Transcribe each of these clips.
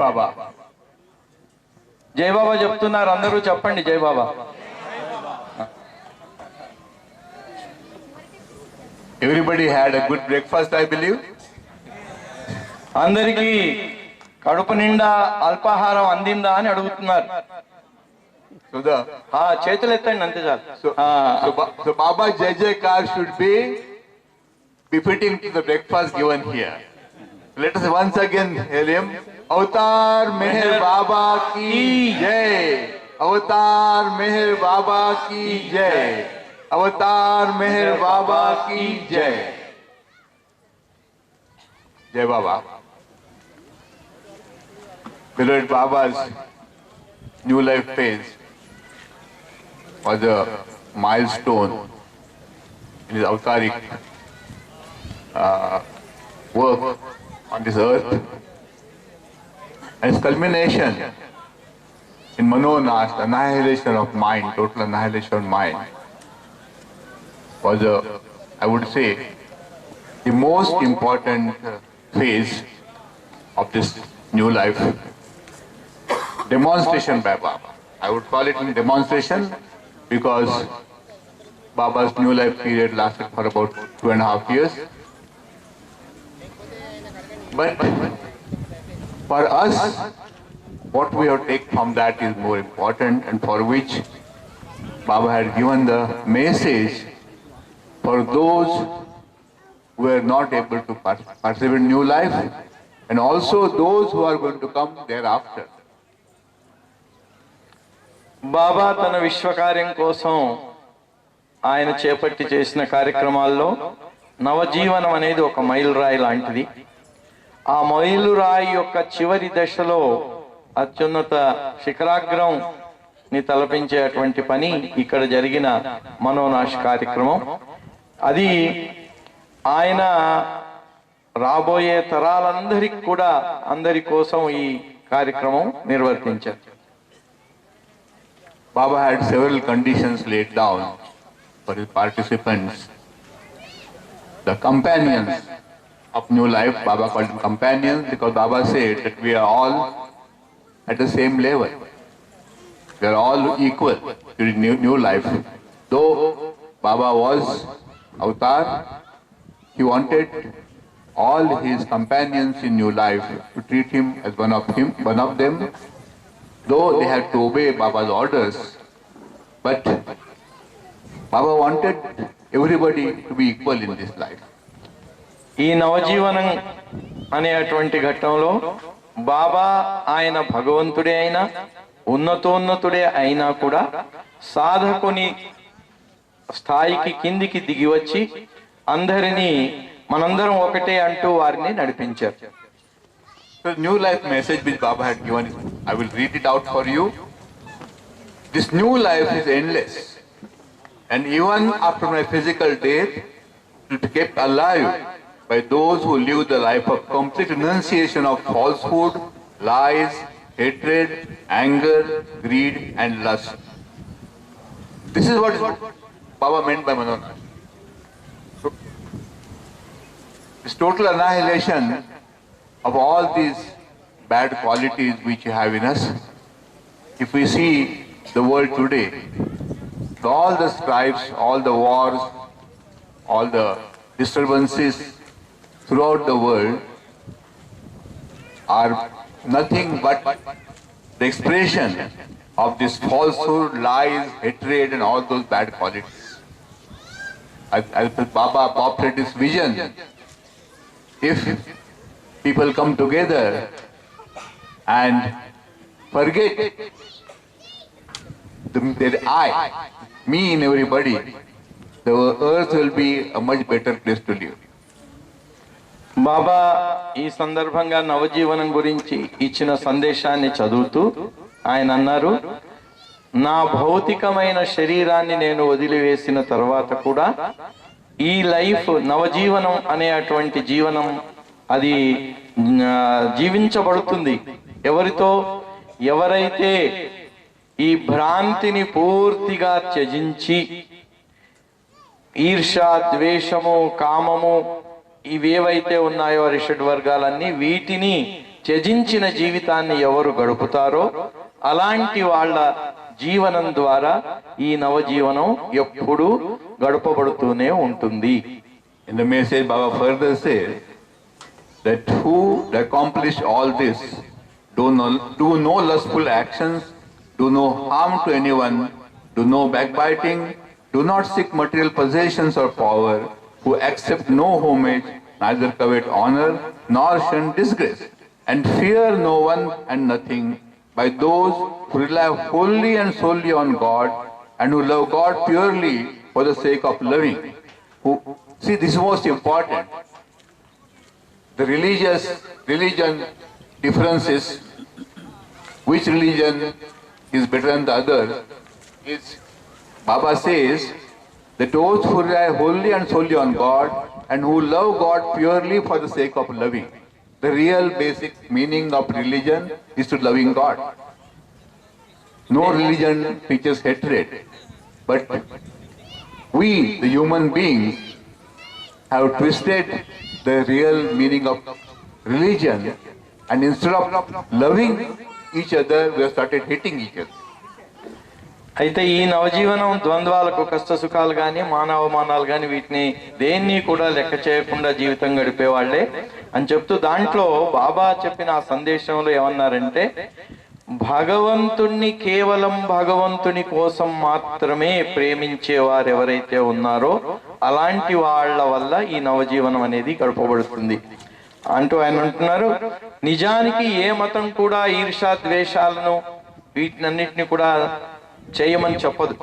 బాబా జై బాబా చెప్తున్నారు అందరూ చెప్పండి జై బాబా. Everybody had a good breakfast, I believe. అందరికీ కడుపు నిండా అల్పాహారం అందిందా అని అడుగుతున్నారు. చేతులు ఎత్తండి అంతే చాలు. So Baba Jai Jaikar should be befitting to the breakfast given here. Let us once again hail him. Avatar Meher Baba ki Jai. Avatar Meher Baba ki Jai. Avatar Meher Baba ki Jai. Jai Baba. Beloved Baba's new life phase was a milestone in his avataric work on this earth, and its culmination in Manonas, the annihilation of mind, total annihilation of mind, was I would say, the most important phase of this new life. Demonstration by Baba. I would call it a demonstration because Baba's new life period lasted for about 2.5 years. But for us, what we have taken from that is more important, and for which Baba had given the message for those who are not able to participate in new life, and also those who are going to come thereafter. బాబా తన విశ్వకార్యం కోసం ఆయన చేపట్టి చేసిన కార్యక్రమాల్లో నవజీవనం అనేది ఒక మైలురాయి లాంటిది. ఆ మైలురాయి యొక్క చివరి దశలో అత్యున్నత శిఖరాగ్రం ని తలపించేటువంటి పని ఇక్కడ జరిగిన మనోనాశ కార్యక్రమం. అది ఆయన రాబోయే తరాలందరికి కూడా అందరి కోసం ఈ కార్యక్రమం నిర్వర్తించారు. Baba had several conditions laid down for his participants. The companions of new life, Baba called them companions because Baba said that we are all at the same level. We are all equal to new life. Though Baba was avatar, he wanted all his companions in new life to treat him as one of them. Though they had to obey Baba's orders, but Baba wanted everybody to be equal in this life. ఈ నవజీవనం అనేటువంటి ఘట్టంలో బాబా ఆయన భగవంతుడే అయినా ఉన్నతోన్నతుడే అయినా కూడా సాధకుని స్థాయికి కిందికి దిగి వచ్చి అందరినీ మనందరం ఒకటే అంటూ వారిని నడిపించారు. The new life message which Baba had given, I will read it out for you. This new life is endless, and even after my physical death, it will be kept alive by those who live the life of complete renunciation of falsehood, lies, hatred, anger, greed, and lust. This is what Baba meant by Manona. So, this total annihilation of all these bad qualities which you have in us. If we see the world today, all the strifes, all the wars, all the disturbances throughout the world are nothing but the expression of this falsehood, lies, hatred, and all those bad qualities. As Baba adopted this vision, if people come together and forget that I, me and everybody, the earth will be a much better place to live. బాబా ఈ సందర్భంగా నవజీవనం గురించి ఇచ్చిన సందేశాన్ని చదువుతూ ఆయన అన్నారు, నా భౌతికమైన శరీరాన్ని నేను వదిలివేసిన తర్వాత కూడా ఈ లైఫ్ నవజీవనం అనేటువంటి జీవనం అది జీవించబడుతుంది. ఎవరితో? ఎవరైతే ఈ భ్రాంతిని పూర్తిగా త్యజించి ఈర్ష, ద్వేషము, కామము ఇవేవైతే ఉన్నాయో రిషడ్ వర్గాలన్నీ వీటిని త్యజించిన జీవితాన్ని ఎవరు గడుపుతారో అలాంటి వాళ్ళ జీవనం ద్వారా ఈ నవజీవనం ఎప్పుడూ గడపబడుతూనే ఉంటుంది. In the message, Baba further says that who accomplish all this do no lustful actions, do no harm to anyone, do no backbiting, do not seek material possessions or power, who accept no homage, neither covet honor, nor shun disgrace, and fear no one and nothing, by those who rely wholly and solely on God, and who love God purely for the sake of loving. See, this is most important. The religion differences, which religion is better than the other, is Baba says that those who rely wholly and solely on God and who love God purely for the sake of loving. The real basic meaning of religion is to loving God. No religion teaches hatred, but we, the human beings, have twisted the real meaning of religion, and instead of loving each other, we have started hating each other. అయితే ఈ నవజీవనం ద్వంద్వాలకు, కష్ట సుఖాలు కానీ మానవమానాలు కానీ వీటిని దేన్ని కూడా లెక్క చేయకుండా జీవితం గడిపేవాళ్లే అని చెప్తూ దాంట్లో బాబా చెప్పిన ఆ సందేశంలో ఏమన్నారంటే, భగవంతుణ్ణి కేవలం భగవంతుని కోసం మాత్రమే ప్రేమించేవారు ఎవరైతే ఉన్నారో అలాంటి వాళ్ళ వల్ల ఈ నవజీవనం అనేది గడపబడుతుంది అంటూ ఆయన అంటున్నారు. నిజానికి ఏ మతం కూడా ఈర్ష్యా ద్వేషాలను వీటినన్నిటిని కూడా చేయమని చెప్పదు.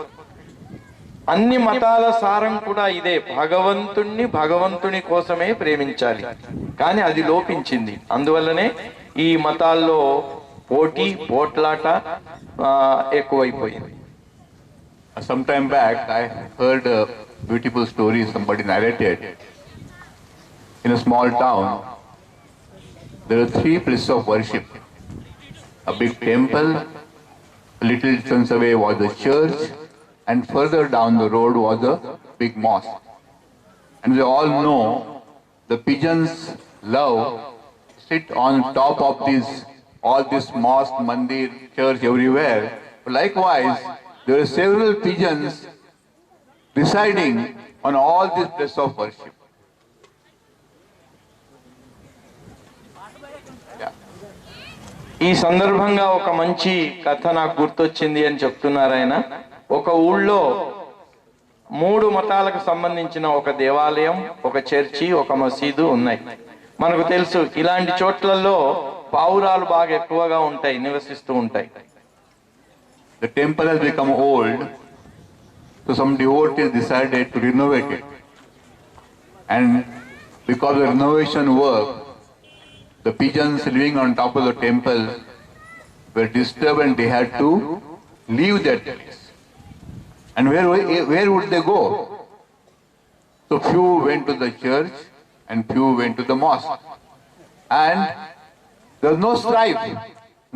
అన్ని మతాల సారం కూడా ఇదే, భగవంతుని కోసమే ప్రేమించాలి. కానీ అది లోపించింది. అందువల్లనే ఈ మతాల్లో పోట్లాట ఎక్కువైపోయింది. Some time back, I heard a beautiful story somebody narrated. In a small town, there are 3 places of worship. A big temple, a little distance away was a church, and further down the road was a big mosque. And we all know the pigeons love sit on top of all this mosque, mandir, church, everywhere. Likewise, there are several pigeons residing on all these places of worship. ఈ సందర్భంగా ఒక మంచి కథ నాకు గుర్తొచ్చింది అని చెప్తున్నారు ఆయన. ఒక ఊళ్ళో 3 మతాలకు సంబంధించిన ఒక దేవాలయం, ఒక చర్చి, ఒక మసీదు ఉన్నాయి. మనకు తెలుసు ఇలాంటి చోట్లలో పావురాలు బాగా ఎక్కువగా ఉంటాయి, నివసిస్తూ ఉంటాయి. The temple has become old, so some devotees decided to renovate it. And because of the renovation work, the pigeons living on top of the temple were disturbed and they had to leave that place. And where would they go? So few went to the church and few went to the mosque. And there was no strife.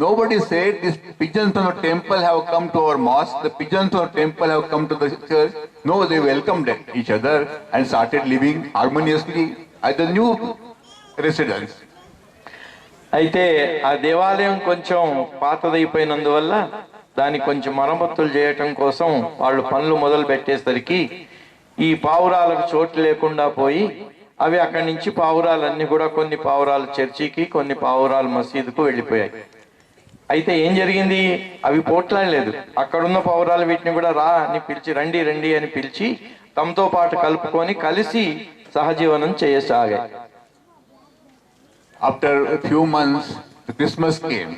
Nobody said these pigeons from the temple have come to our mosque, the pigeons from the temple have come to the church. No, they welcomed each other and started living harmoniously as the new residents. అయితే ఆ దేవాలయం కొంచెం పాతదైపోయినందువల్ల దాన్ని కొంచెం మరమ్మతులు చేయటం కోసం వాళ్ళు పనులు మొదలు పెట్టేసరికి ఈ పావురాలకు చోటు లేకుండా పోయి అవి అక్కడి నుంచి పావురాలన్నీ కూడా కొన్ని పావురాలు చర్చికి, కొన్ని పావురాలు మసీదుకు వెళ్ళిపోయాయి. అయితే ఏం జరిగింది, అవి పోట్లాడలేదు. అక్కడున్న పావురాలు వీటిని కూడా రా అని పిలిచి, రండి రండి అని పిలిచి తమతో పాటు కలుపుకొని కలిసి సహజీవనం చేయసాగాయి. After a few months, the Christmas came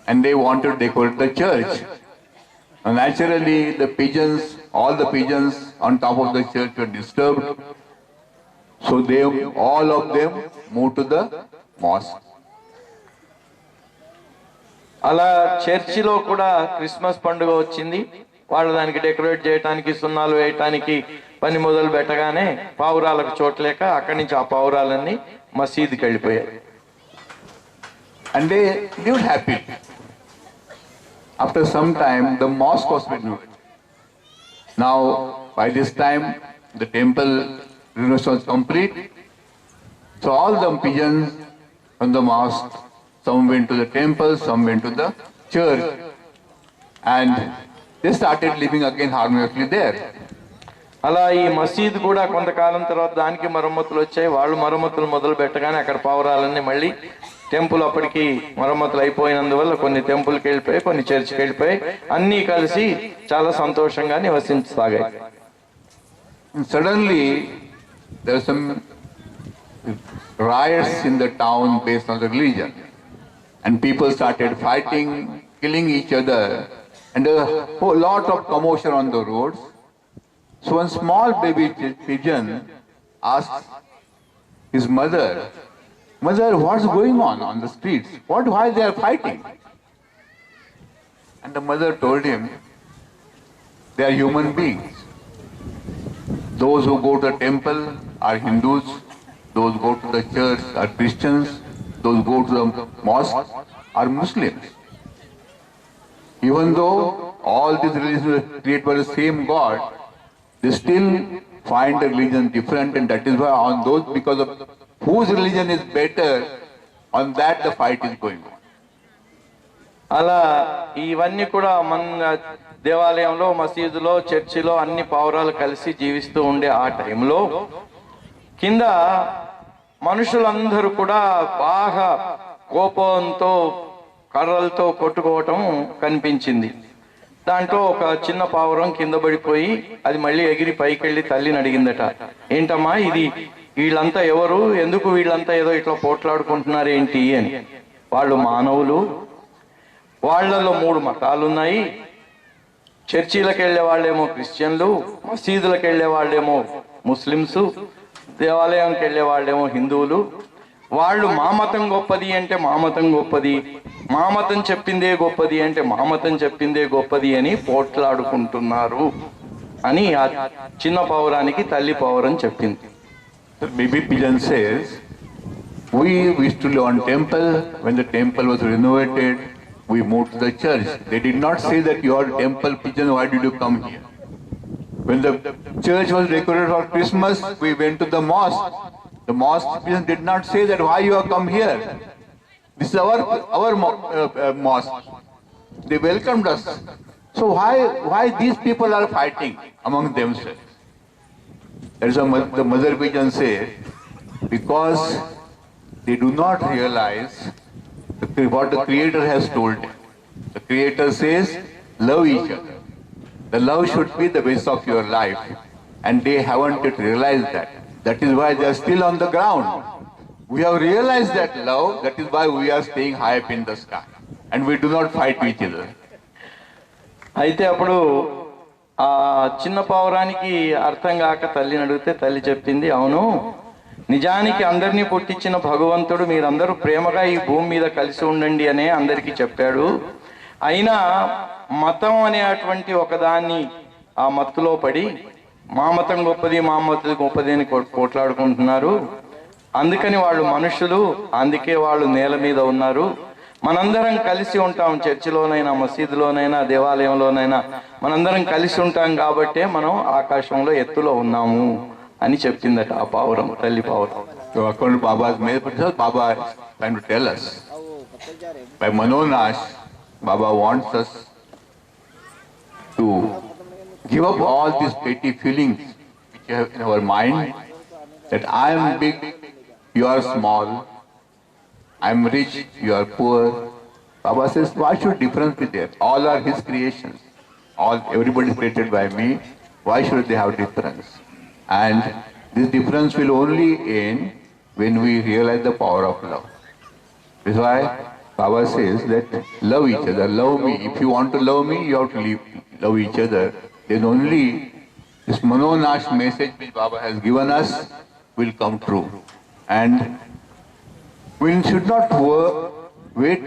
and they wanted to decorate the church. Now, naturally, all the pigeons on top of the church were disturbed. So all of them moved to the mosque. అలా చర్చిలో కూడా Christmas పండుగ వచ్చింది. వాళ్ళు దానికి decorate చేయడానికి, సున్నాలు వేయటానికి పని మొదలు పెట్టగానే పావురాలకు చోట్లేక అక్కడి నుంచి ఆ పావురాలన్నీ మసీదుకి వెళ్ళిపోయాయి. And they lived happily. After some time, the mosque was renovated. Now, by this time, the temple renovation was complete. So all the pigeons from the mosque some went to the temple, some went to the church, and they started living again harmoniously there. అలా ఈ మసీద్ కూడా కొంతకాలం తర్వాత దానికి మరమ్మతులు వచ్చాయి. వాళ్ళు మరమ్మతులు మొదలు పెట్టగానే అక్కడ పావురాలన్నీ మళ్ళీ టెంపుల్ అప్పటికి మరమ్మతులు అయిపోయినందువల్ల కొన్ని టెంపుల్కి వెళ్ళిపోయి, కొన్ని చర్చికి వెళ్ళిపోయి, అన్నీ కలిసి చాలా సంతోషంగా నివసించసాగాయి. Suddenly, there were some riots in the town based on the religion, and people started fighting, killing each other, and there was a whole lot of commotion on the roads. So one small baby pigeon asked his mother, "Mother, what's going on the streets? Why they are fighting?" And the mother told him, "They are human beings. Those who go to the temple are Hindus, those who go to the church are Christians, those who go to the mosque are Muslims. Even though all these religions were created by the same God, they still find the religion different, and that is why on those, because of whose religion is better, on that the fight is going on." అలా ఇవన్నీ కూడా మన దేవాలయంలో, మసీదులో, చర్చిలో అన్ని పావురాలు కలిసి జీవిస్తూ ఉండే ఆ టైంలో కింద మనుషులందరూ కూడా బాగా కోపంతో కర్రలతో కొట్టుకోవటం కనిపించింది. దాంట్లో ఒక చిన్న పావురం కింద పడిపోయి అది మళ్ళీ ఎగిరి పైకి వెళ్ళి తల్లిని అడిగిందట, "ఏంటమ్మా ఇది, వీళ్ళంతా ఎవరు, ఎందుకు వీళ్ళంతా ఏదో ఇట్లా పోట్లాడుకుంటున్నారు ఏంటి" అని. వాళ్ళు మానవులు, వాళ్లలో 3 మతాలు ఉన్నాయి. చర్చీలకు వెళ్లే వాళ్ళేమో క్రిస్టియన్లు, మసీదులకు వెళ్లే వాళ్ళేమో ముస్లిమ్స్, దేవాలయంకి వెళ్లే వాళ్ళేమో హిందువులు. వాళ్ళు మా మతం గొప్పది అంటే మా మతం గొప్పది, మా మతం చెప్పిందే గొప్పది అంటే మా మతం చెప్పిందే గొప్పది అని పోట్లాడుకుంటున్నారు అని ఆ చిన్న పావురానికి తల్లి పావురం చెప్పింది. The baby pigeon says, "We used to live on temple. When the temple was renovated, we moved to the church. They did not say that you are a temple pigeon, why did you come here? When the church was decorated for Christmas, we went to the mosque. The mosque pigeon did not say that why you have come here. This is our mosque. They welcomed us. So why these people are fighting among themselves?" That's what the mother pigeon said, because they do not realize what the Creator has told them. The Creator says, "Love each other." The love should be the base of your life, and they haven't yet realized that. That is why they are still on the ground. We have realized that love, that is why we are staying high up in the sky, and we do not fight each other. అయితే అప్పుడు ఆ చిన్న పావురానికి అర్థం కాక తల్లిని అడిగితే తల్లి చెప్పింది, "అవును, నిజానికి అందరినీ పుట్టించిన భగవంతుడు మీరందరూ ప్రేమగా ఈ భూమి మీద కలిసి ఉండండి అనే అందరికీ చెప్పాడు. అయినా మతం అనేటువంటి ఒకదాన్ని ఆ మత్తులో పడి మా మతం గొప్పది, మా మతం గొప్పది అని పోట్లాడుకుంటున్నారు. అందుకని వాళ్ళు మనుషులు, అందుకే వాళ్ళు నేల మీద ఉన్నారు. మనందరం కలిసి ఉంటాం, చర్చిలోనైనా, మసీదులోనైనా, దేవాలయంలోనైనా మనందరం కలిసి ఉంటాం కాబట్టే మనం ఆకాశంలో ఎత్తులో ఉన్నాము" అని చెప్పిందట ఆ పావురం, తల్లి పావురం. So according to Baba's message, Baba is trying to tell us, by Manonash, Baba wants us to give up all these petty feelings which we have in our mind, that I am big, you are small, I am rich, you are poor. Baba says, why should difference be there? All are His creations. Everybody is created by me. Why should they have difference? And this difference will only end when we realize the power of love. That's why Baba says that love each other, love me. If you want to love me, you have to love each other. Then only this Manonash message which Baba has given us will come true. And we should not wait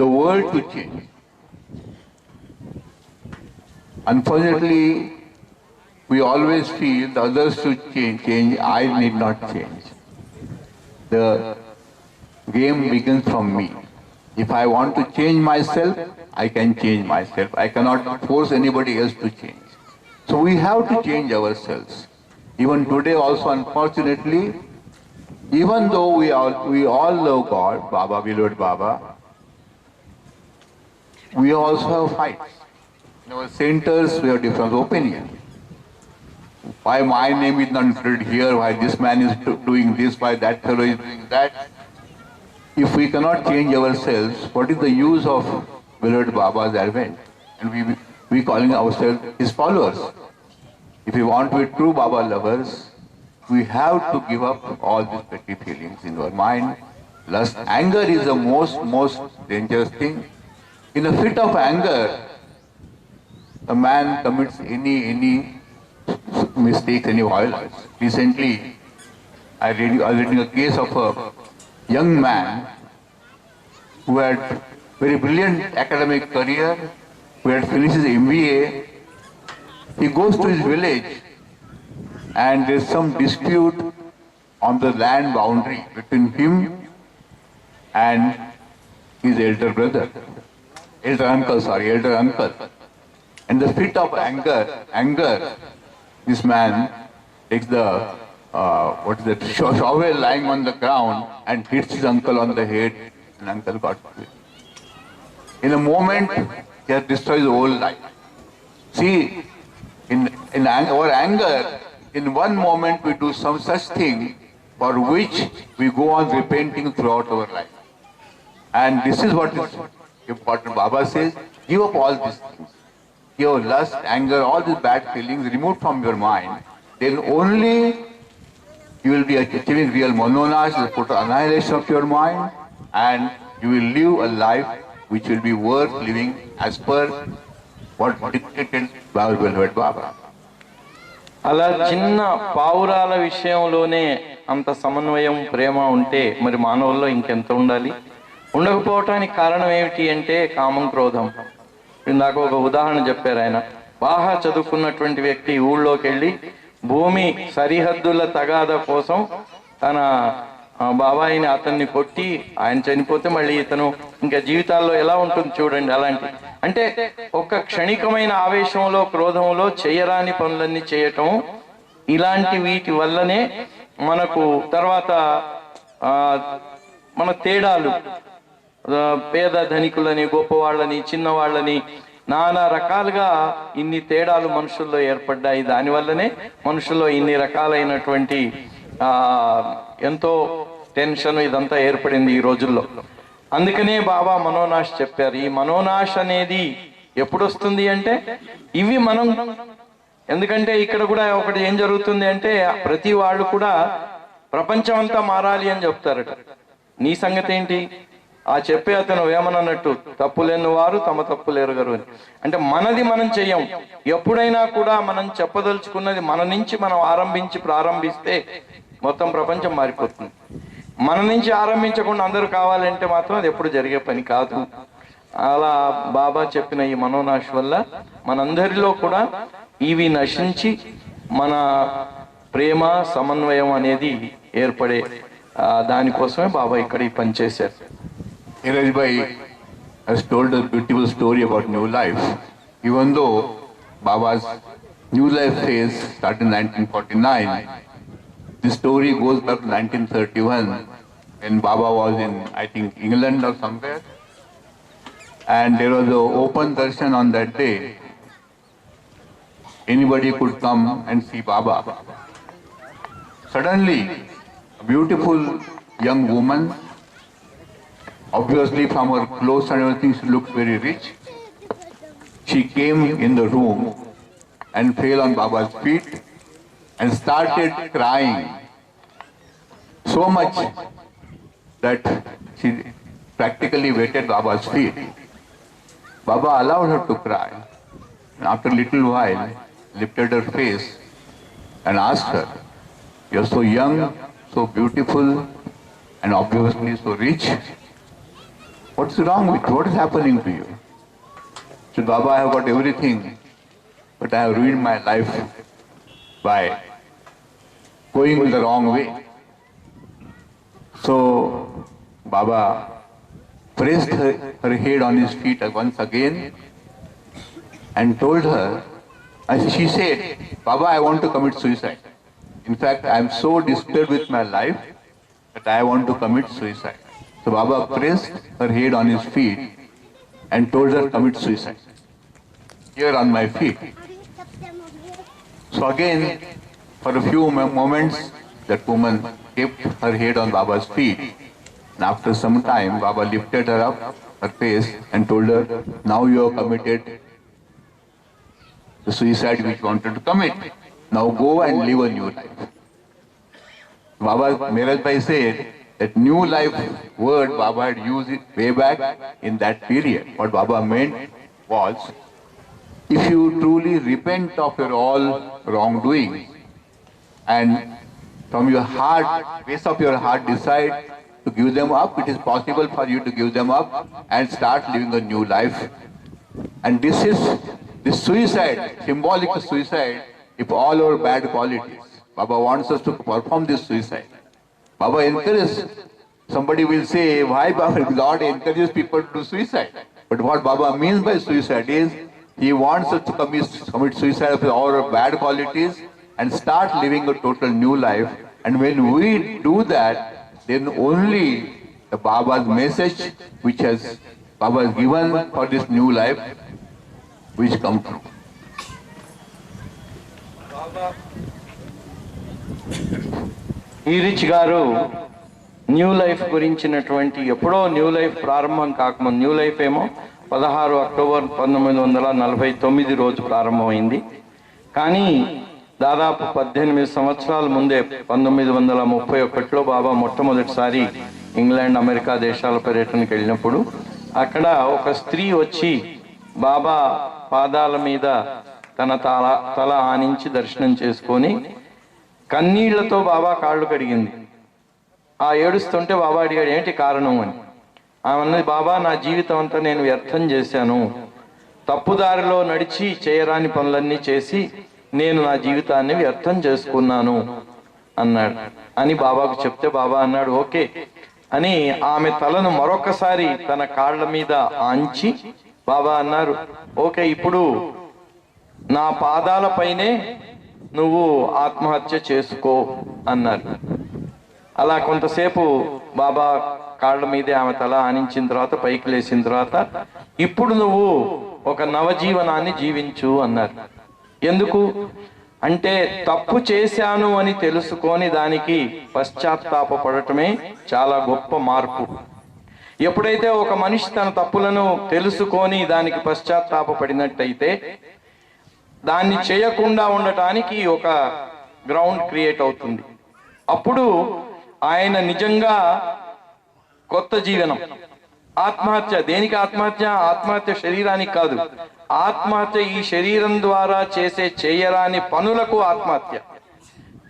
the world to change. Unfortunately, we always feel the others should change, I need not change. The game begins from me. If I want to change myself, I can change myself. I cannot force anybody else to change. So we have to change ourselves. Even today also, unfortunately, even though we all love God, Baba, beloved Baba, we also have fights. In our centers, we have different opinions. Why my name is not included here? Why this man is doing this? Why that fellow is doing that? If we cannot change ourselves, what is the use of beloved Baba's advent? And we calling ourselves his followers. If we want to be true Baba lovers, we have to give up all these petty feelings in our mind. Lust, anger is the most dangerous thing. In a fit of anger, a man commits any mistakes, any violence. Recently, I was reading a case of a young man who had very brilliant academic career, who had finished his MBA. He goes to his village and there's some dispute on the land boundary between him and his elder uncle. And the fit of anger, this man takes the shovel lying on the ground and hits his uncle on the head, and uncle got killed. In a moment, he has destroyed his whole life. See, in our anger, in one moment we do some such thing for which we go on repenting throughout our life. And this is what is important. Baba says, give up all these things. Your lust, anger, all these bad feelings removed from your mind. Then only you will be achieving real mononash, the total annihilation of your mind, and you will live a life which will be worth living as per what dictated by our beloved Baba. అలా చిన్న పావురాల విషయంలోనే అంత సమన్వయం ప్రేమ ఉంటే మరి మానవుల్లో ఇంకెంత ఉండాలి? ఉండకపోవటానికి కారణం ఏమిటి అంటే కామం, క్రోధం. ఇందాక ఒక ఉదాహరణ చెప్పారు ఆయన. బాగా చదువుకున్నటువంటి వ్యక్తి ఊళ్ళోకి వెళ్ళి భూమి సరిహద్దుల తగాద కోసం తన బాబాయిని అతన్ని కొట్టి ఆయన చనిపోతే మళ్ళీ ఇతను ఇంకా జీవితాల్లో ఎలా ఉంటుంది చూడండి. అలాంటి అంటే ఒక క్షణికమైన ఆవేశంలో, క్రోధంలో చేయరాని పనులన్నీ చేయటం, ఇలాంటి వీటి వల్లనే మనకు తర్వాత మన తేడాలు, పేద ధనికులని, గొప్పవాళ్ళని, చిన్నవాళ్ళని, నానా రకాలుగా ఇన్ని తేడాలు మనుషుల్లో ఏర్పడ్డాయి. దానివల్లనే మనుషుల్లో ఇన్ని రకాలైనటువంటి ఎంతో టెన్షన్ ఇదంతా ఏర్పడింది ఈ రోజుల్లో. అందుకనే బాబా మనోనాశ్ చెప్పారు. ఈ మనోనాశ్ అనేది ఎప్పుడు వస్తుంది అంటే ఇవి మనం, ఎందుకంటే ఇక్కడ కూడా ఒకటి ఏం జరుగుతుంది అంటే ప్రతి వాళ్ళు కూడా ప్రపంచం అంతా మారాలి అని చెప్తారట. నీ సంగతి ఏంటి? ఆ చెప్పే అతను ఏమన్నట్టు, తప్పులేని వారు తమ తప్పులు ఎరగరు అని. అంటే మనది మనం చెయ్యం. ఎప్పుడైనా కూడా మనం చెప్పదలుచుకున్నది మన నుంచి మనం ప్రారంభిస్తే మొత్తం ప్రపంచం మారిపోతుంది. మన నుంచి ఆరంభించకుండా అందరూ కావాలంటే మాత్రం అది ఎప్పుడు జరిగే పని కాదు. అలా బాబా చెప్పిన ఈ మనోనాశ్ వల్ల మనందరిలో కూడా ఇవి నశించి మన ప్రేమ, సమన్వయం అనేది ఏర్పడే దానికోసమే బాబా ఇక్కడ ఈ పని చేశారు. Neeraj Bhai has told a beautiful story about new life. Even though Baba's new life phase started in 1949, this story goes back to 1931 when Baba was in, I think, England or somewhere. And there was an open darshan on that day. Anybody could come and see Baba. Suddenly, a beautiful young woman, obviously from her clothes and everything, she looked very rich. She came in the room and fell on Baba's feet and started crying so much that she practically wetted Baba's feet. Baba allowed her to cry, and after a little while lifted her face and asked her, "You're so young, so beautiful, and obviously so rich. What's wrong with you? What is happening to you?" She said, "Baba, I have got everything, but I have ruined my life by going the wrong way." So Baba pressed her head on his feet once again and told her, and she said, "Baba, I want to commit suicide. In fact, I am so disturbed with my life that I want to commit suicide. So Baba pressed her head on his feet and told her, commit suicide. Here on my feet. So again, for a few moments, that woman kept her head on Baba's feet. And after some time, Baba lifted her up, her face, and told her, now you have committed the suicide which you wanted to commit. Now go and live a new life. Baba Mehraj Bhai said that new life word Baba had used it way back in that period. What Baba meant was, if you truly repent of your all wrongdoing and from your heart, base of your heart decide to give them up, it is possible for you to give them up and start living a new life. And this is the suicide, symbolic suicide, if all our bad qualities. Baba wants us to perform this suicide. Baba encourages. Somebody will say, why Baba Lord encourages people to do suicide? But what Baba means by suicide is, he wants us to commit suicide of all our bad qualities and start living a total new life. And when we do that, then only the Baba's message which Baba has given for this new life which come true. Eruch గారు new life గురించినటువంటి ఎప్పుడో new life ప్రారంభం కాకముందు, new life ఏమో 16 October 1949 రోజు ప్రారంభమైంది. కానీ దాదాపు 18 సంవత్సరాల ముందే 1931లో బాబా మొట్టమొదటిసారి ఇంగ్లాండ్, అమెరికా దేశాల పర్యటనకు వెళ్ళినప్పుడు అక్కడ ఒక స్త్రీ వచ్చి బాబా పాదాల మీద తన తల ఆనించి దర్శనం చేసుకొని కన్నీళ్లతో బాబా కాళ్ళు కడిగింది. ఆ ఏడుస్తుంటే బాబా అడిగాడు, ఏంటి కారణం అని. ఆమె అన్నది, బాబా నా జీవితం అంతా నేను వ్యర్థం చేశాను, తప్పుదారిలో నడిచి చేయరాని పనులన్నీ చేసి నేను నా జీవితాన్ని వ్యర్థం చేసుకున్నాను అన్నాడు. అని బాబాకు చెప్తే బాబా అన్నాడు, ఓకే అని ఆమె తలను మరొకసారి తన కాళ్ళ మీద ఆంచి బాబా అన్నారు, ఓకే ఇప్పుడు నా పాదాలపైనే నువ్వు ఆత్మహత్య చేసుకో అన్నారు. అలా కొంతసేపు బాబా కాళ్ళ మీదే ఆమె తల ఆనించిన తర్వాత పైకి లేచిన తర్వాత, ఇప్పుడు నువ్వు ఒక నవజీవనాన్ని జీవించు అన్నారు. ఎందుకు అంటే, తప్పు చేశాను అని తెలుసుకొని దానికి పశ్చాత్తాపడటమే చాలా గొప్ప మార్పు. ఎప్పుడైతే ఒక మనిషి తన తప్పులను తెలుసుకొని దానికి పశ్చాత్తాపడినట్టయితే దాన్ని చేయకుండా ఉండటానికి ఒక గ్రౌండ్ క్రియేట్ అవుతుంది. అప్పుడు ఆయన నిజంగా కొత్త జీవనం. ఆత్మహత్య దేనికి ఆత్మహత్య? ఆత్మహత్య శరీరానికి కాదు. ఆత్మహత్య ఈ శరీరం ద్వారా చేయరాని పనులకు ఆత్మహత్య,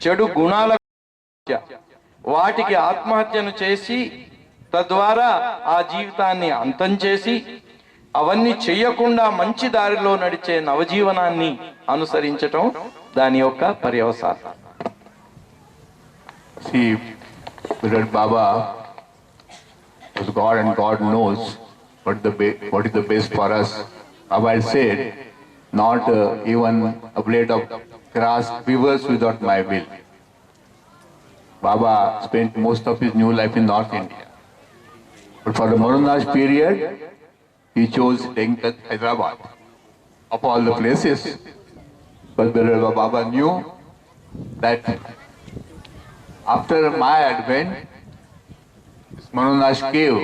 చెడు గుణాలకు వాటికి ఆత్మహత్యను చేసి తద్వారా ఆ జీవితాన్ని అంతం చేసి అవన్నీ చెయ్యకుండా మంచి దారిలో నడిచే నవజీవనాన్ని అనుసరించటం దాని యొక్క పర్యవసానం. See, Virat Baba was God and God knows what is the best for us. Baba had said, not even a blade of grass quivers without my will. Baba spent most of his new life in North India. But for the Marunaj period, he chose Tenkat, Hyderabad, of all the places. But Baba knew that after my advent, this Marunaj cave,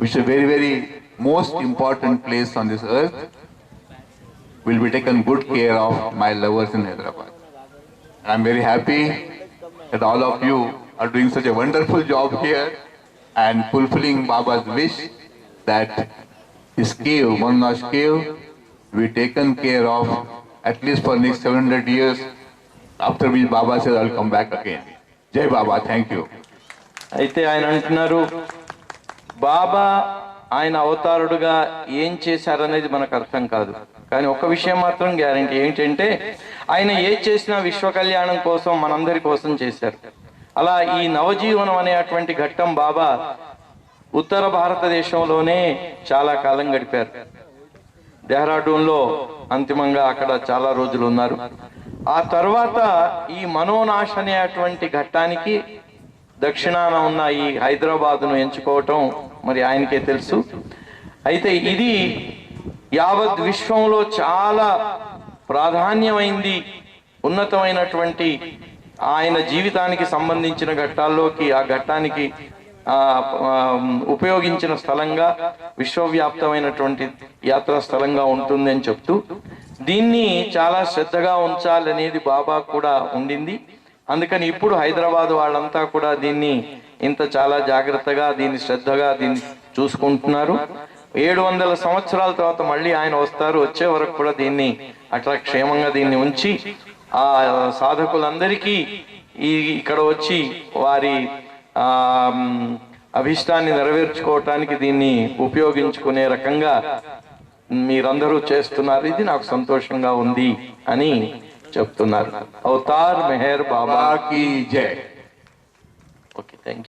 which is a very, very most important place on this earth, will be taken good care of my lovers in Hyderabad. And I'm very happy that all of you are doing such a wonderful job here and fulfilling Baba's wish that this cave, Marunaj cave, will be taken care of at least for next 700 years, after which Baba says, I'll come back again. Jai Baba, thank you. అయితే ఆయన అంటున్నారు, బాబా ఆయన అవతారుడుగా ఏం చేశారనేది మనకు అర్థం కాదు. కానీ ఒక విషయం మాత్రం గ్యారంటీ ఏంటంటే, ఆయన ఏం చేసినా విశ్వ కళ్యాణం కోసం, మనందరి కోసం చేశారు. అలా ఈ నవజీవనం అనేటువంటి ఘట్టం బాబా ఉత్తర భారతదేశంలోనే చాలా కాలం గడిపారు. డెహ్రాడూన్లో అంతిమంగా అక్కడ చాలా రోజులు ఉన్నారు. ఆ తర్వాత ఈ మనోనాశ అనేటువంటి ఘట్టానికి దక్షిణాన ఉన్న ఈ హైదరాబాదును ఎంచుకోవటం మరి ఆయనకే తెలుసు. అయితే ఇది యావత్ విశ్వంలో చాలా ప్రాధాన్యమైంది, ఉన్నతమైనటువంటి ఆయన జీవితానికి సంబంధించిన ఘట్టాల్లోకి ఆ ఘట్టానికి ఉపయోగించిన స్థలంగా, విశ్వవ్యాప్తమైనటువంటి యాత్రా స్థలంగా ఉంటుంది అని చెప్తూ దీన్ని చాలా శ్రద్ధగా ఉంచాలనేది బాబా కూడా ఉండింది. అందుకని ఇప్పుడు హైదరాబాద్ వాళ్ళంతా కూడా దీన్ని చాలా జాగ్రత్తగా దీన్ని శ్రద్ధగా దీన్ని చూసుకుంటున్నారు. 700 సంవత్సరాల తర్వాత మళ్ళీ ఆయన వస్తారు. వచ్చే వరకు కూడా దీన్ని అట్లా క్షేమంగా దీన్ని ఉంచి ఆ సాధకులందరికీ ఇక్కడ వచ్చి వారి అభిష్టాన్ని నెరవేర్చుకోవటానికి దీన్ని ఉపయోగించుకునే రకంగా మీరందరూ చేస్తున్నారు. ఇది నాకు సంతోషంగా ఉంది అని చెప్తున్నారు. అవతార్ మెహర్ బాబా की जय. Okay, thank you.